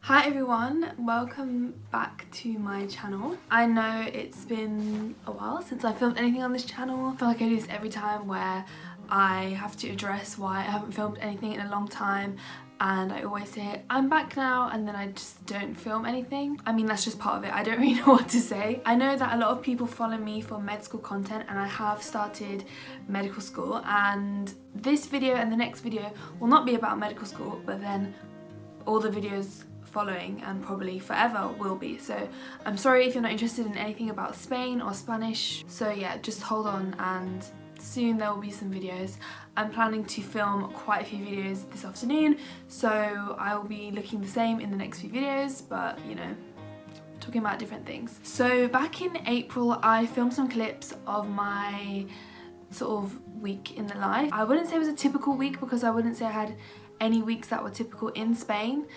Hi everyone, welcome back to my channel. I know it's been a while since I filmed anything on this channel. I feel like I do this every time where I have to address why I haven't filmed anything in a long time, and I always say I'm back now and then I just don't film anything. I mean, that's just part of it. I don't really know what to say. I know that a lot of people follow me for med school content, and I have started medical school, and this video and the next video will not be about medical school, but then all the videos following and probably forever will be. So I'm sorry if you're not interested in anything about Spain or Spanish. So yeah, just hold on and soon there will be some videos. I'm planning to film quite a few videos this afternoon, so I will be looking the same in the next few videos, but you know, talking about different things. So back in April I filmed some clips of my sort of week in the life. I wouldn't say it was a typical week because I wouldn't say I had any weeks that were typical in Spain.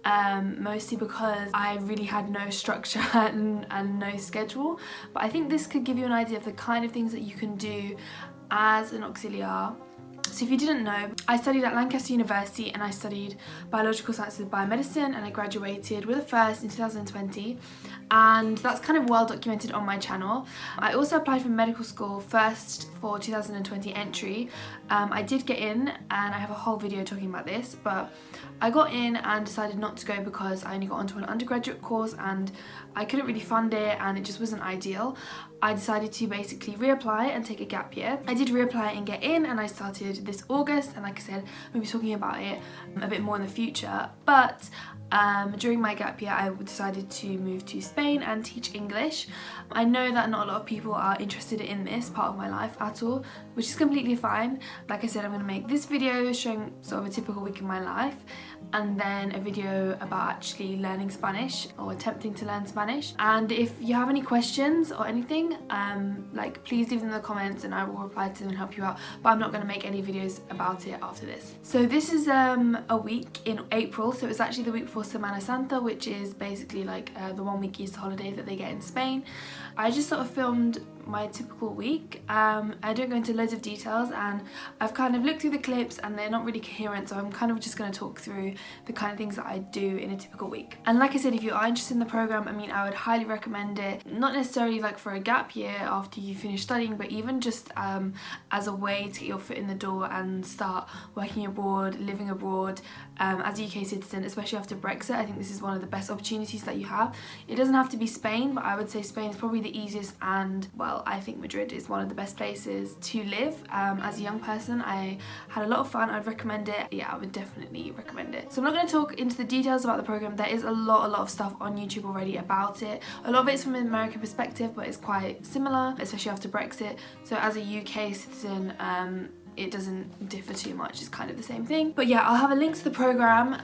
Mostly because I really had no structure and no schedule, but I think this could give you an idea of the kind of things that you can do as an auxiliar. So if you didn't know, I studied at Lancaster University and I studied Biological Sciences with Biomedicine, and I graduated with a first in 2020, and that's kind of well documented on my channel. I also applied for medical school first for 2020 entry. I did get in and I have a whole video talking about this, but I got in and decided not to go because I only got onto an undergraduate course and I couldn't really fund it and it just wasn't ideal. I decided to basically reapply and take a gap year. I did reapply and get in, and I started this August, and like I said, we'll be talking about it a bit more in the future, but during my gap year I decided to move to Spain and teach English. I know that not a lot of people are interested in this part of my life at all, which is completely fine. Like I said, I'm going to make this video showing sort of a typical week in my life, and then a video about actually learning Spanish or attempting to learn Spanish. And if you have any questions or anything, like please leave them in the comments and I will reply to them and help you out, but I'm not going to make any videos about it after this. So this is a week in April, so it's actually the week before Semana Santa, which is basically like the 1 week Easter holiday that they get in Spain. I just sort of filmed my typical week. I don't go into loads of details, and I've kind of looked through the clips and they're not really coherent, so I'm kind of just going to talk through the kind of things that I do in a typical week. And like I said, if you are interested in the program, I mean, I would highly recommend it, not necessarily like for a gap year after you finish studying, but even just as a way to get your foot in the door and start working abroad, living abroad as a UK citizen, especially after Brexit. I think this is one of the best opportunities that you have. It doesn't have to be Spain, but I would say Spain is probably the easiest, and well, I think Madrid is one of the best places to live. As a young person, I had a lot of fun. I'd recommend it. Yeah, I would definitely recommend it. So I'm not going to talk into the details about the program. There is a lot of stuff on YouTube already about it. A lot of it's from an American perspective, but it's quite similar, especially after Brexit. So as a UK citizen, it doesn't differ too much, it's kind of the same thing. But yeah, I'll have a link to the program,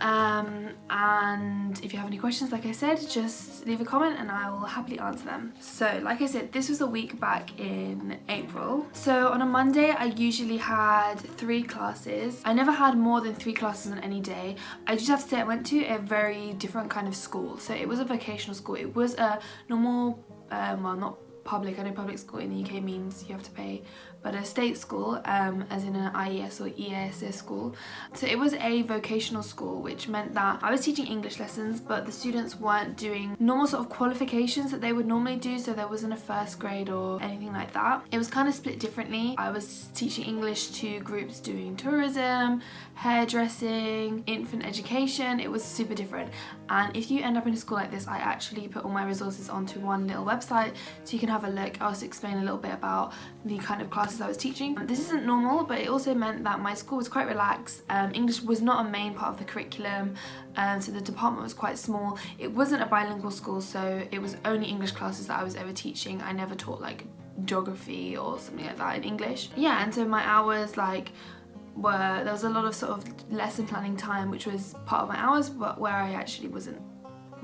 and if you have any questions, like I said, just leave a comment and I will happily answer them. So like I said, this was a week back in April. So on a Monday I usually had 3 classes. I never had more than 3 classes on any day. I just have to say I went to a very different kind of school. So it was a vocational school. It was a normal, well, not public, I know public school in the UK means you have to pay, but a state school, as in an IES or EASS school. So it was a vocational school, which meant that I was teaching English lessons, but the students weren't doing normal sort of qualifications that they would normally do, so there wasn't a first grade or anything like that. It was kind of split differently. I was teaching English to groups doing tourism, hairdressing, infant education. It was super different, and if you end up in a school like this, I actually put all my resources onto one little website so you can have a look. I'll also explain a little bit about the kind of classes I was teaching. This isn't normal, but it also meant that my school was quite relaxed. English was not a main part of the curriculum, so the department was quite small. It wasn't a bilingual school, so it was only English classes that I was ever teaching. I never taught like geography or something like that in English. Yeah, and so my hours there was a lot of sort of lesson planning time, which was part of my hours, but where I actually wasn't,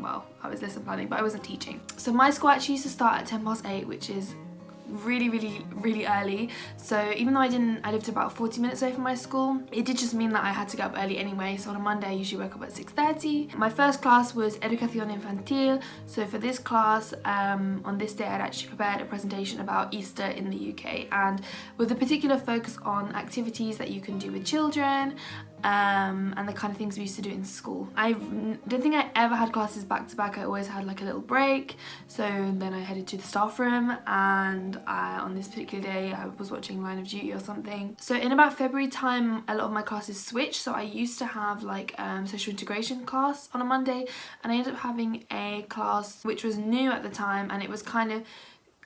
well, I was lesson planning, but I wasn't teaching. So my school actually used to start at 8:10, which is really early. So even though I lived about 40 minutes away from my school, it did just mean that I had to get up early anyway. So on a Monday I usually wake up at 6:30. My first class was Educación Infantil. So for this class, on this day I'd actually prepared a presentation about Easter in the UK, and with a particular focus on activities that you can do with children and the kind of things we used to do in school. I don't think I ever had classes back to back. I always had like a little break. So then I headed to the staff room, and on this particular day I was watching Line of Duty or something. So in about February time, a lot of my classes switched. So I used to have like social integration class on a Monday, and I ended up having a class which was new at the time, and it was kind of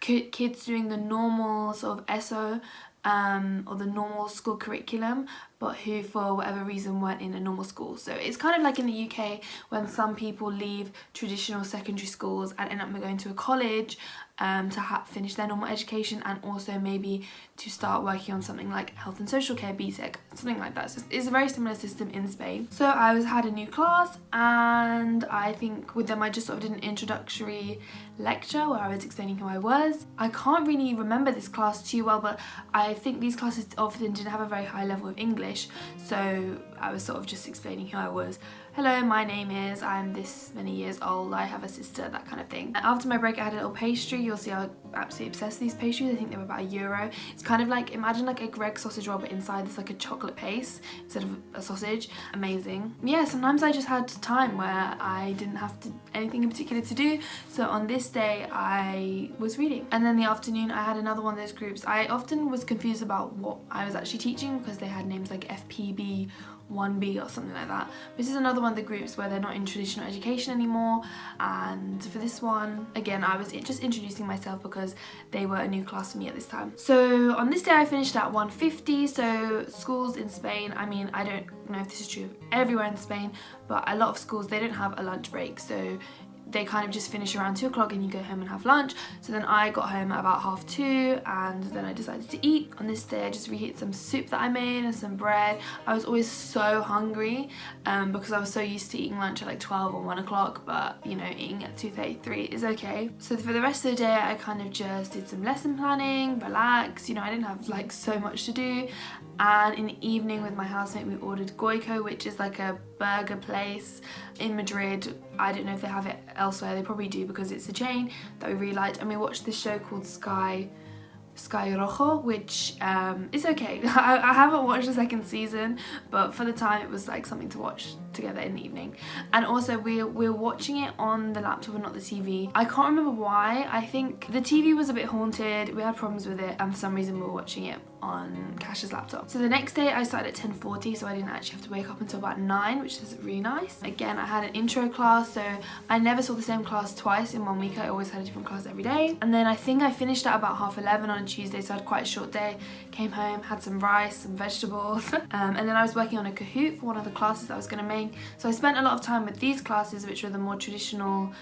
kids doing the normal sort of SO or the normal school curriculum, but who for whatever reason weren't in a normal school. So it's kind of like in the UK when some people leave traditional secondary schools and end up going to a college to finish their normal education, and also maybe to start working on something like health and social care, BSc, something like that. So it's a very similar system in Spain. So I had a new class, and I think with them I just sort of did an introductory lecture where I was explaining who I was. I can't really remember this class too well, but I think these classes often didn't have a very high level of English, so I was sort of just explaining who I was. Hello, my name is, I'm this many years old, I have a sister, that kind of thing. After my break I had a little pastry. You'll see I'm absolutely obsessed with these pastries. I think they were about €1. It's kind of like, imagine like a Greg sausage roll, but inside there's like a chocolate paste instead of a sausage. Amazing. Yeah, sometimes I just had time where I didn't have anything in particular to do. So on this day I was reading. And then the afternoon I had another one of those groups. I often was confused about what I was actually teaching because they had names like FPB 1B or something like that. This is another one of the groups where they're not in traditional education anymore, and for this one again I was just introducing myself because they were a new class for me at this time. So on this day I finished at 1:50. So schools in Spain, I mean, I don't know if this is true of everywhere in Spain, but a lot of schools, they don't have a lunch break, so they kind of just finish around 2 o'clock and you go home and have lunch. So then I got home at about 2:30, and then I decided to eat. On this day I just reheated some soup that I made and some bread. I was always so hungry because I was so used to eating lunch at like 12 or 1 o'clock, but you know, eating at 2:33 is okay. So for the rest of the day I kind of just did some lesson planning, relaxed, you know, I didn't have like so much to do. And in the evening with my housemate we ordered Goico, which is like a burger place in Madrid. I don't know if they have it elsewhere, they probably do because it's a chain that we really liked. And we watched this show called Sky Rojo, which is okay. I haven't watched the second season, but for the time it was like something to watch together in the evening. And also we're watching it on the laptop and not the TV. I can't remember why. I think the TV was a bit haunted, we had problems with it, and for some reason we were watching it on Kash's laptop. So the next day I started at 10:40, so I didn't actually have to wake up until about 9, which is really nice. Again, I had an intro class, so I never saw the same class twice in 1 week. I always had a different class every day. And then I think I finished at about 11:30 on a Tuesday, so I had quite a short day. Came home, had some rice, some vegetables, and then I was working on a Kahoot for one of the classes that I was going to make. So I spent a lot of time with these classes, which were the more traditional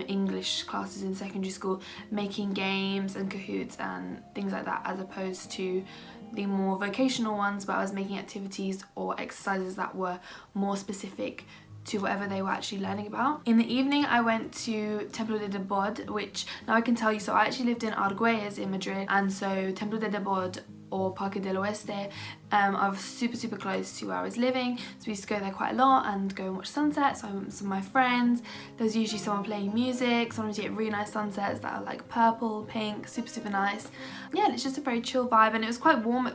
English classes in secondary school, making games and Kahoots and things like that, as opposed to the more vocational ones where I was making activities or exercises that were more specific to whatever they were actually learning about. In the evening I went to Templo de Debod, which now I can tell you, so I actually lived in Argüelles in Madrid, and so Templo de Debod or Parque del Oeste are super close to where I was living, so we used to go there quite a lot and go and watch sunsets. So I went with some of my friends. There's usually someone playing music. Sometimes you get really nice sunsets that are like purple, pink, super nice. Yeah, it's just a very chill vibe, and it was quite warm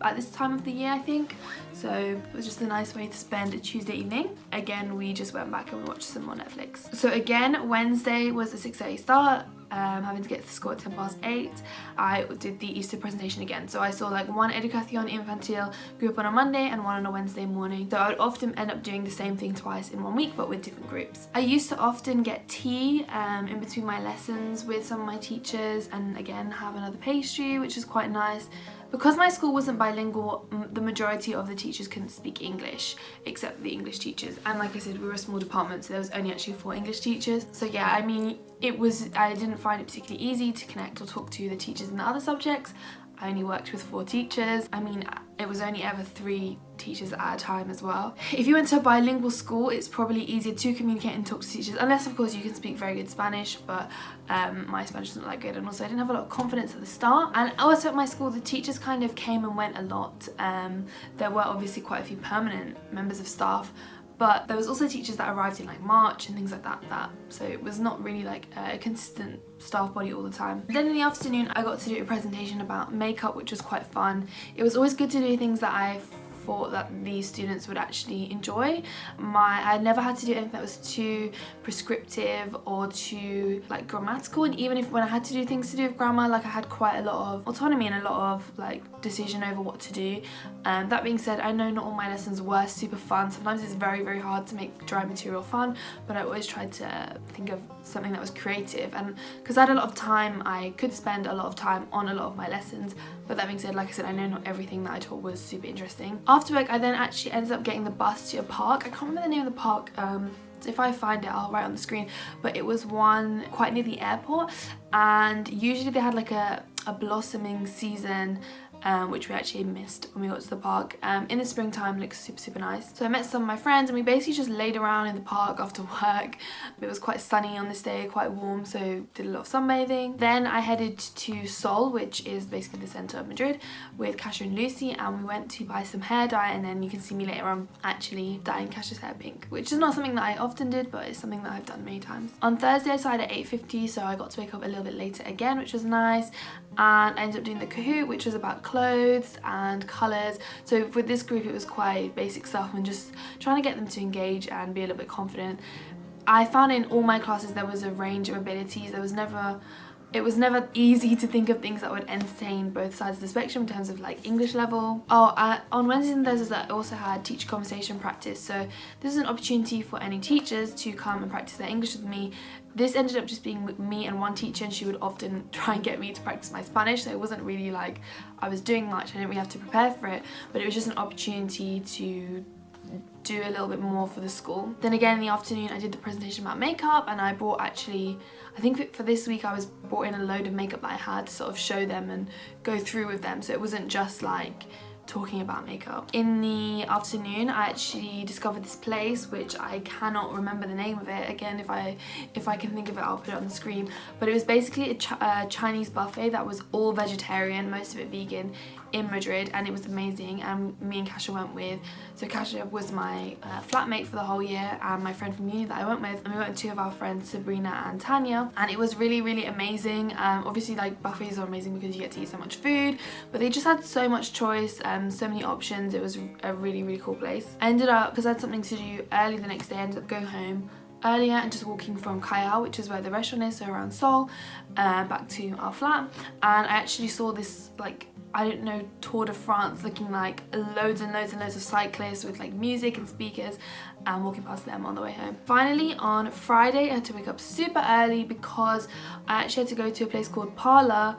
at this time of the year, I think, so it was just a nice way to spend a Tuesday evening. Again, we just went back and we watched some more Netflix. So again, Wednesday was a 6:30 start. Having to get to school at 8:10. I did the Easter presentation again, so I saw like one Educación Infantil group on a Monday and one on a Wednesday morning. So I would often end up doing the same thing twice in 1 week, but with different groups. I used to often get tea in between my lessons with some of my teachers, and again have another pastry, which is quite nice. Because my school wasn't bilingual, the majority of the teachers couldn't speak English, except the English teachers. And like I said, we were a small department, so there was only actually 4 English teachers. So yeah, I mean, I didn't find it particularly easy to connect or talk to the teachers in the other subjects. I only worked with 4 teachers. I mean, it was only ever 3 teachers at a time as well. If you went to a bilingual school, it's probably easier to communicate and talk to teachers, unless of course you can speak very good Spanish, but my Spanish isn't that good, and also I didn't have a lot of confidence at the start. And also at my school, the teachers kind of came and went a lot. There were obviously quite a few permanent members of staff, but there was also teachers that arrived in like March and things like that, so it was not really like a consistent staff body all the time. Then in the afternoon I got to do a presentation about makeup, which was quite fun. It was always good to do things that I thought that these students would actually enjoy. I never had to do anything that was too prescriptive or too like grammatical, and even if when I had to do things to do with grammar, like I had quite a lot of autonomy and a lot of like decision over what to do. That being said, I know not all my lessons were super fun. Sometimes it's very, very hard to make dry material fun, but I always tried to think of something that was creative, and because I had a lot of time, I could spend a lot of time on a lot of my lessons. But that being said, like I said, I know not everything that I taught was super interesting. After work, I then actually ended up getting the bus to a park. I can't remember the name of the park. So if I find it, I'll write on the screen, but it was one quite near the airport, and usually they had like a blossoming season, which we actually missed when we got to the park. In the springtime, it looks super, super nice. So I met some of my friends and we basically just laid around in the park after work. It was quite sunny on this day, quite warm, so did a lot of sunbathing. Then I headed to Sol, which is basically the centre of Madrid, with Kasha and Lucy, and we went to buy some hair dye, and then you can see me later on actually dyeing Kasha's hair pink, which is not something that I often did, but it's something that I've done many times. On Thursday I started at 8:50, so I got to wake up a little bit later again, which was nice, and I ended up doing the Kahoot, which was about clothes and colours. So with this group it was quite basic stuff and just trying to get them to engage and be a little bit confident. I found in all my classes there was a range of abilities. It was never easy to think of things that would entertain both sides of the spectrum in terms of like English level. On Wednesdays and Thursdays I also had teacher conversation practice, so this is an opportunity for any teachers to come and practice their English with me. This ended up just being with me and one teacher, and she would often try and get me to practice my Spanish, so it wasn't really like I was doing much. I didn't really have to prepare for it, but it was just an opportunity to do a little bit more for the school. Then again in the afternoon I did the presentation about makeup, and I brought actually, I think for this week I brought in a load of makeup that I had to sort of show them and go through with them, so it wasn't just like talking about makeup. In the afternoon I actually discovered this place which I cannot remember the name of it. Again, if I can think of it, I'll put it on the screen, but it was basically a Chinese buffet that was all vegetarian, most of it vegan, in Madrid, and it was amazing. And me and Kasha went with, so Kasha was my flatmate for the whole year, and my friend from uni that I went with, and we went with two of our friends, Sabrina and Tanya, and it was really, really amazing. Obviously like buffets are amazing because you get to eat so much food, but they just had so much choice, so many options. It was a really, really cool place. I ended up, because I had something to do early the next day, I ended up going home earlier and just walking from Callao, which is where the restaurant is, so around Sol, back to our flat. And I actually saw this, like, I don't know, Tour de France, looking like loads and loads and loads of cyclists with like music and speakers, and walking past them on the way home. Finally, on Friday I had to wake up super early because I actually had to go to a place called Parla,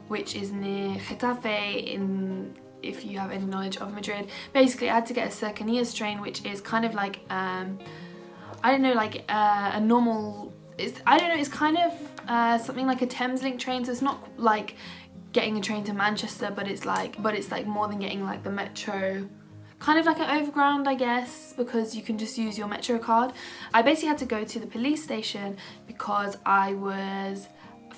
which is near Getafe, if you have any knowledge of Madrid. Basically I had to get a Cercanías train, which is kind of like I don't know, like a normal, it's kind of something like a Thameslink train, so it's not like getting a train to Manchester, but it's like more than getting like the metro, kind of like an overground, I guess, because you can just use your metro card. I basically had to go to the police station because I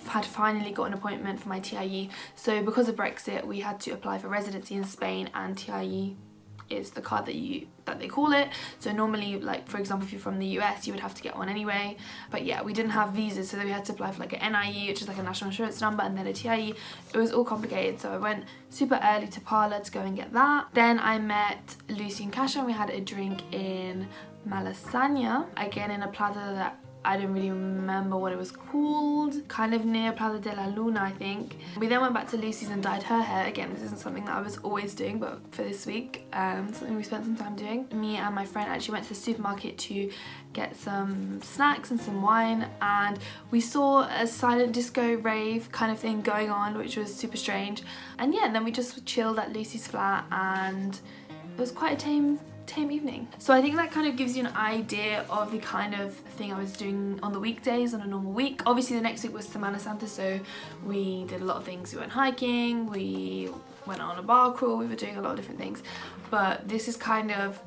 had finally got an appointment for my TIE. So because of Brexit we had to apply for residency in Spain, and TIE is the card that they call it. So normally, like for example, if you're from the US you would have to get one anyway, but yeah, we didn't have visas, so we had to apply for like an NIE, which is like a national insurance number, and then a TIE. It was all complicated, so I went super early to Parla to go and get that. Then I met Lucy and Kasha and we had a drink in Malasaña, again in a plaza that I don't really remember what it was called, kind of near Plaza de la Luna, I think. We then went back to Lucy's and dyed her hair. Again, this isn't something that I was always doing, but for this week, something we spent some time doing. Me and my friend actually went to the supermarket to get some snacks and some wine, and we saw a silent disco rave kind of thing going on, which was super strange. And yeah, and then we just chilled at Lucy's flat, and it was quite a tame evening. So I think that kind of gives you an idea of the kind of thing I was doing on the weekdays on a normal week. Obviously the next week was Semana Santa, so we did a lot of things. We went hiking, we went on a bar crawl, we were doing a lot of different things, but this is kind of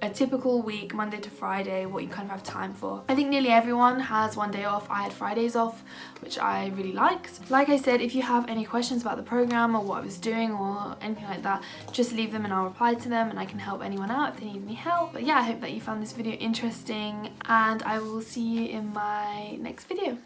a typical week, Monday to Friday, what you kind of have time for. I think nearly everyone has one day off. I had Fridays off, which I really liked. Like I said, if you have any questions about the program or what I was doing or anything like that, just leave them and I'll reply to them, and I can help anyone out if they need any help. But yeah, I hope that you found this video interesting, and I will see you in my next video.